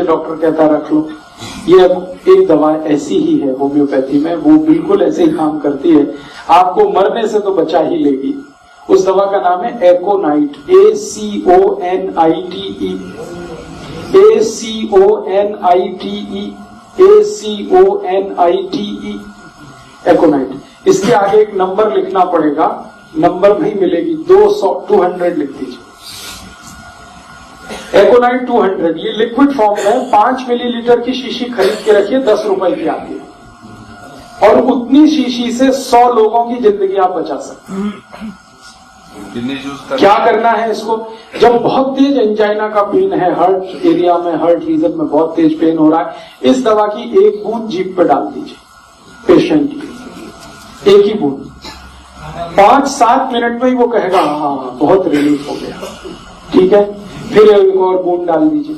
नीचे डॉक्टर कहता रख लो। ये एक दवा ऐसी ही है होम्योपैथी में, वो बिल्कुल ऐसे ही काम करती है, आपको मरने से तो बचा ही लेगी। उस दवा का नाम है एकोनाइट, ACONITE, ACONITE, एकोनाइट। इसके आगे एक नंबर लिखना पड़ेगा, नंबर नहीं मिलेगी, 200 लिख दीजिए। एकोनाइट 200, ये लिक्विड फॉर्म में 5 मिलीलीटर की शीशी खरीद के रखिए, 10 रुपए की आती है, और उतनी शीशी से 100 लोगों की जिंदगी आप बचा सकते हैं। क्या करना है इसको? जब बहुत तेज एंजाइना का पेन है, हार्ट एरिया में, हार्ट रीजन में बहुत तेज पेन हो रहा है, इस दवा की एक बूंद जीभ पे डाल दीजिए पेशेंट की, एक ही बूंद। 5-7 मिनट में ही वो कहेगा हाँ बहुत रिलीफ हो गया, ठीक है। फिर एक और बूंद डाल दीजिए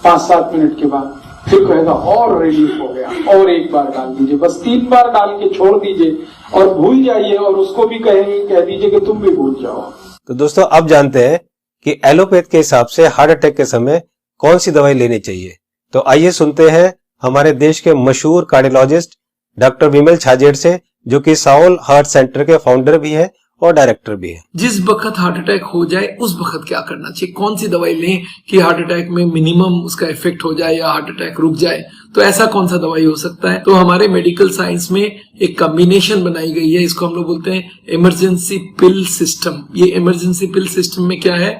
5-7 मिनट के बाद, फिर कहेगा और रिलीफ हो गया, और एक बार डाल दीजिए, बस 3 बार डाल के छोड़ दीजिए और भूल जाइए, और उसको भी कह दीजिए कि तुम भी भूल जाओ। तो दोस्तों अब जानते हैं कि एलोपैथ के हिसाब से हार्ट अटैक के समय कौन सी दवाई लेनी चाहिए। तो आइए सुनते हैं हमारे देश के मशहूर कार्डियोलॉजिस्ट डॉक्टर विमल छाजेड़ से, जो कि साउल हार्ट सेंटर के फाउंडर भी है और डायरेक्टर भी है। जिस वक्त हार्ट अटैक हो जाए उस वक्त क्या करना चाहिए, कौन सी दवाई लें कि हार्ट अटैक में मिनिमम उसका इफेक्ट हो जाए या हार्ट अटैक रुक जाए, तो ऐसा कौन सा दवाई हो सकता है। तो हमारे मेडिकल साइंस में एक कॉम्बिनेशन बनाई गई है, इसको हम लोग बोलते हैं इमरजेंसी पिल सिस्टम। ये इमरजेंसी पिल सिस्टम में क्या है,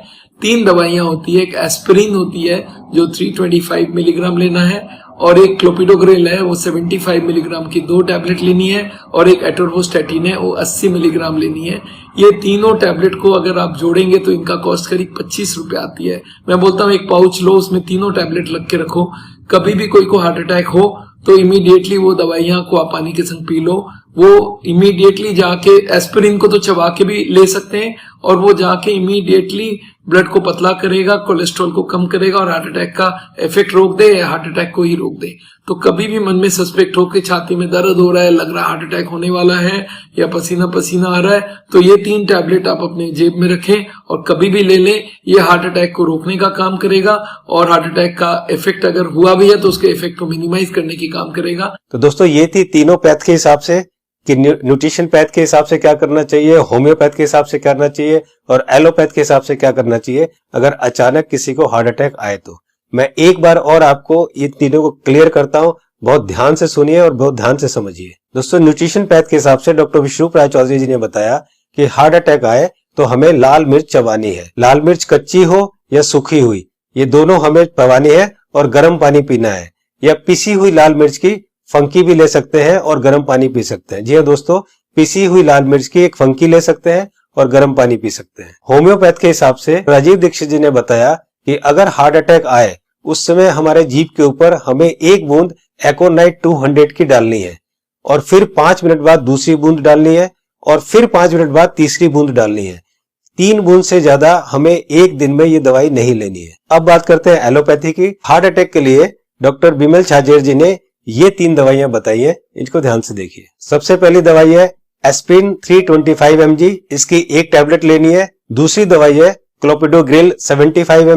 3 दवाइयां होती है। एक एस्पिरिन होती है जो 325 मिलीग्राम लेना है, और एक क्लोपिडोग्रेल है वो 75 मिलीग्राम की 2 टैबलेट लेनी है, और एक एटोरवोस्टैटिन है वो 80 मिलीग्राम लेनी है। ये तीनों टैबलेट को अगर आप जोड़ेंगे तो इनका कॉस्ट करीब 25 रुपए आती है। मैं बोलता हूँ एक पाउच लो, उसमें तीनों टैबलेट लग के रखो, कभी भी कोई को हार्ट अटैक हो तो इमीडिएटली वो दवाइयां को आप पानी के संग पी लो। वो इमीडिएटली जाके एस्पिरिन को तो चबा के भी ले सकते हैं, और वो जाके इमीडिएटली ब्लड को पतला करेगा, कोलेस्ट्रॉल को कम करेगा, और हार्ट अटैक का इफेक्ट रोक दे या हार्ट अटैक को ही रोक दे। तो कभी भी मन में सस्पेक्ट हो कि छाती में दर्द हो रहा है, लग रहा है हार्ट अटैक होने वाला है, या पसीना पसीना आ रहा है, तो ये 3 टैबलेट आप अपने जेब में रखें और कभी भी ले लें। ये हार्ट अटैक को रोकने का काम करेगा, और हार्ट अटैक का इफेक्ट अगर हुआ भी है तो उसके इफेक्ट को मिनिमाइज करने की काम करेगा। तो दोस्तों ये थी तीनों पैथ के हिसाब से कि न्यूट्रिशन पैथ के हिसाब से क्या करना चाहिए, होम्योपैथ के हिसाब से क्या करना चाहिए, और एलोपैथ के हिसाब से क्या करना चाहिए अगर अचानक किसी को हार्ट अटैक आए। तो मैं एक बार और आपको ये तीनों को क्लियर करता हूं, बहुत ध्यान से सुनिए और बहुत ध्यान से समझिए। दोस्तों न्यूट्रिशन पैथ के हिसाब से डॉक्टर विष्णु प्रसाद चौधरी जी ने बताया कि हार्ट अटैक आए तो हमें लाल मिर्च चबानी है। लाल मिर्च कच्ची हो या सूखी हुई, ये दोनों हमें चबानी है, और गर्म पानी पीना है। या पिसी हुई लाल मिर्च की फंकी भी ले सकते हैं और गर्म पानी पी सकते हैं। जी हाँ दोस्तों, पिसी हुई लाल मिर्च की एक फंकी ले सकते हैं और गर्म पानी पी सकते हैं। होम्योपैथ के हिसाब से राजीव दीक्षित जी ने बताया कि अगर हार्ट अटैक आए उस समय हमारे जीभ के ऊपर हमें 1 बूंद एकोनाइट 200 की डालनी है, और फिर 5 मिनट बाद दूसरी बूंद डालनी है, और फिर 5 मिनट बाद तीसरी बूंद डालनी है। 3 बूंद से ज्यादा हमें एक दिन में ये दवाई नहीं लेनी है। अब बात करते हैं एलोपैथी की। हार्ट अटैक के लिए डॉक्टर विमल छाजेड़ जी ने ये 3 दवाइयां बताई है, इनको ध्यान से देखिए। सबसे पहली दवाई है एस्पिरिन 325 mg, इसकी 1 टैबलेट लेनी है। दूसरी दवाई है क्लोपिडोग्रेल 75 mg,